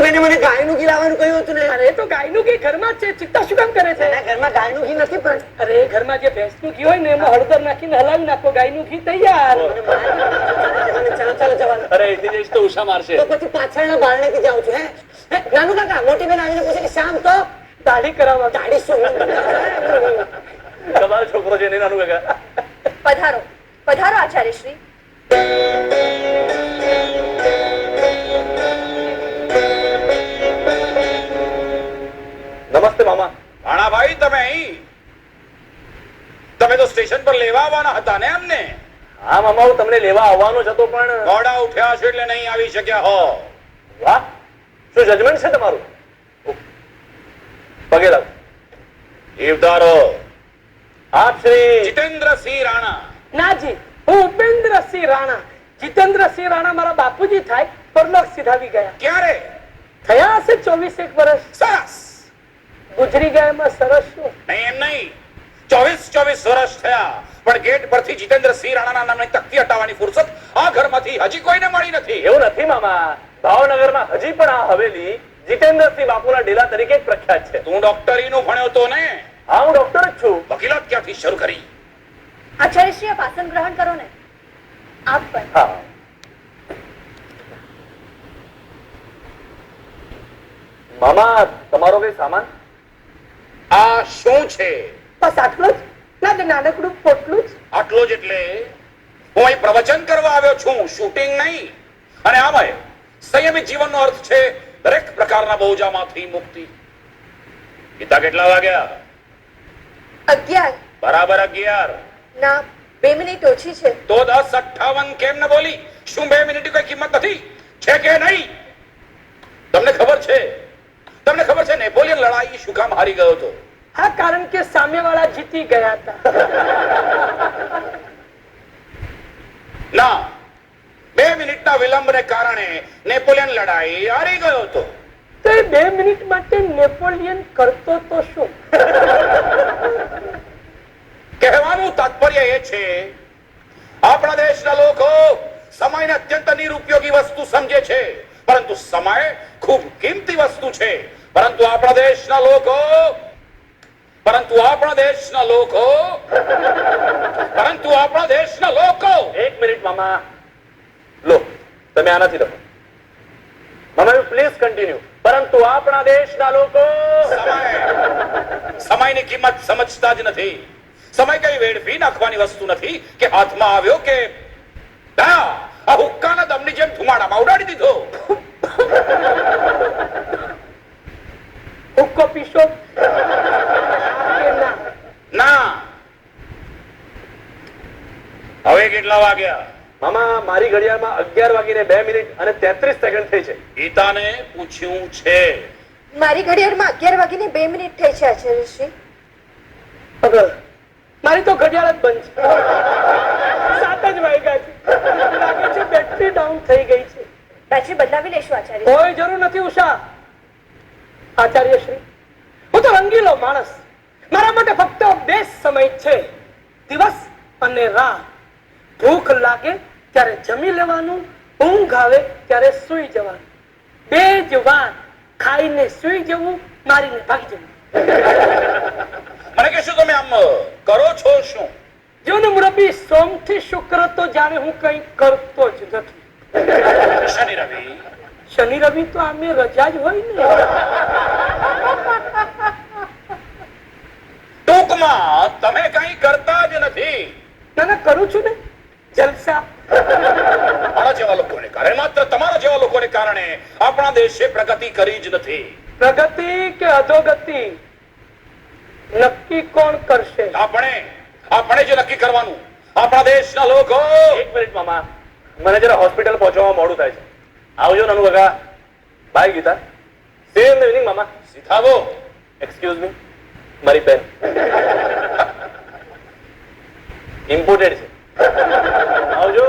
એને મને ગાયનું ઘી લાવવાનું કહ્યું હતું ને. અરે તો ગાયનું ઘી ઘરમાં જ છે, ચિંતા શું કામ કરે છે? ઘરમાં ગાયનું ઘી નથી પણ. અરે ઘરમાં જે ભેંસનું ઘી હોય ને એમાં હળદર નાખીને હલાવી નાખો, ગાયનું ઘી તૈયાર. ચાલો ચાલો જવાનું. અરે એથી જઈશ તો ઉષા મારશે. તો પછી પાછળના બારણેથી જાઉં છું. હે નાનું કાકા, મોટી બેન આવીને પૂછે કે શામ તો દાઢી કરાવવા. દાઢી શું? તમારો છોકરો છે ને નાનું કાકા. પધારો પધારો આચાર્યશ્રી. નમસ્તે મામા. ભાણાભાઈ, તમે અહીં? તમે તો સ્ટેશન પર લેવા આવવાના હતા ને અમને? હા મામા, હું તમને લેવા આવવાનો જ હતો પણ મોડા ઉઠ્યા છો એટલે નહીં આવી શક્યા હો. વાહ, શું જજમેન્ટ છે તમારું? પગે લાગ. દેવદારો આપ શ્રી જીતેન્દ્રસિંહ રાણા. નાજી, હું ઉપેન્દ્રસિંહ રાણા. જીતેન્દ્રસિંહ રાણા મારા બાપુજી થાય. પરલોક સિધાવી ગયા. ક્યારે? થયા હશે 24 વર્ષ. સરસ. ગુજરી ગયા એમાં સરસ શું? નહીં એમ નહીં, 24 વર્ષ થયા પણ ગેટ પરથી જીતેન્દ્રસિંહ રાણાના નામની તકતી હટાવવાની ફુરસત આ ઘરમાંથી હજી કોઈને મળી નથી. એવું નથી મામા, ભાવનગરમાં હજી પણ આ હવેલી જીતેન્દ્રસિંહ બાપુના ડેલા તરીકે જ પ્રખ્યાત છે. તું ડોક્ટરીનું ભણ્યો તો ને? હા, હું ડોક્ટર જ છું. વકીલાત ક્યાંથી શરૂ કરી? આચાર્યશ્રી આપ આસન ગ્રહણ કરો ને. આપ પણ. હા. મામા, તમારો કઈ સામાન? આ શું છે? બસ આટલું જ. ના નાનકડું પોટલું જ. આટલો જ એટલે? હું અહીં પ્રવચન કરવા આવ્યો છું, શૂટિંગ નહીં. અને આમાંય સંયમિત જીવનનો અર્થ છે દરેક પ્રકારના બોજામાંથી મુક્તિ. ગીતા કેટલા વાગ્યા? 11. બરાબર 11. ના, 2 મિનિટ ઓછી છે. તો 10:58 કેમ ન બોલી? શું 2 મિનિટની કોઈ કિંમત નથી? છે કે નહીં? તમને ખબર છે નેપોલિયન લડાઈ શું કામ હારી ગયો હતો? હા, કારણ કે સામેવાળા જીતી ગયા હતા. ના, 2 મિનિટના વિલંબને કારણે નેપોલિયન લડાઈ હારી ગયો હતો. તો એ 2 મિનિટ માટે નેપોલિયન કરતો તો શું? કહેવાનું તાત્પર્ય એ છે, આપણા દેશના લોકો સમયને અત્યંત નિરુપયોગી વસ્તુ સમજે છે, પરંતુ સમય ખૂબ કિંમતી વસ્તુ છે. પરંતુ આપણા દેશના લોકો એક મિનિટ મામા, લો તમે આનાથી લખો. મામા, યુ પ્લીઝ કન્ટિન્યુ. પરંતુ આપણા દેશના લોકો સમયની કિંમત સમજતા જ નથી. સમય કઈ વેડફી નાખવાની વસ્તુ નથી કે હાથમાં આવ્યો કે આ હુક્કાના દમની જેમ ધુમાડામાં ઉડાડી દીધો. હુક્કો પીશો? ના. હવે કેટલા વાગ્યા? મામા, મારી ઘડિયાળમાં 11:02 અને 33 સેકન્ડ થઈ છે. ગીતાને પૂછ્યું છે. મારી ઘડિયાળમાં 11:02 થઈ છે આચાર્યશ્રી. મારી તો ઘડિયાળ જ બંધ છે. 7 જ વાગ્યા છે. લાગે છે બેટરી ડાઉન થઈ ગઈ છે. બેટરી બદલાવી લેશું આચાર્ય. કોઈ જરૂર નથી ઉષા. આચાર્યશ્રી, હું તો રંગીલો માણસ. મારા માટે ફક્ત 2 સમય છે, દિવસ અને રાત. ભૂખ લાગે ત્યારે જમી લેવાનું, ઊંઘ આવે ત્યારે સુઈ જવાનું. 2 જ વાર ખાઈને સુઈ જવું, મારીને ભાગી જવું. મને કહેશો તમે આમ કરો છો શું? જીવન મુરબ્બી, સોમથી શુક્ર તો જાણે હું કઈ કરતો જ નથી. શનિ રવિ? શનિ રવિ તો આમે રજા જ હોય ને. ટૂંકમાં તમે કઈ કરતા જ નથી. ના, કરું છું ને, જલસા. મારા જેવા લોકોને કારણે, માત્ર તમારા જેવા લોકોને કારણે આપણા દેશે પ્રગતિ કરી જ નથી. પ્રગતિ કે અધોગતિ નક્કી કોણ કરશે? આપણે જ નક્કી કરવાનું. આપણા દેશના લોકો. એક મિનિટ મામા, મને જરા હોસ્પિટલ પહોંચવામાં મોડું થાય છે. આવજો નાનું કાકા. Bye Geeta. See you in the evening મામા. સીધાવો. એક્સક્યુઝ મી, મારી પેન ઇમ્પોર્ટેડ છે. આવજો.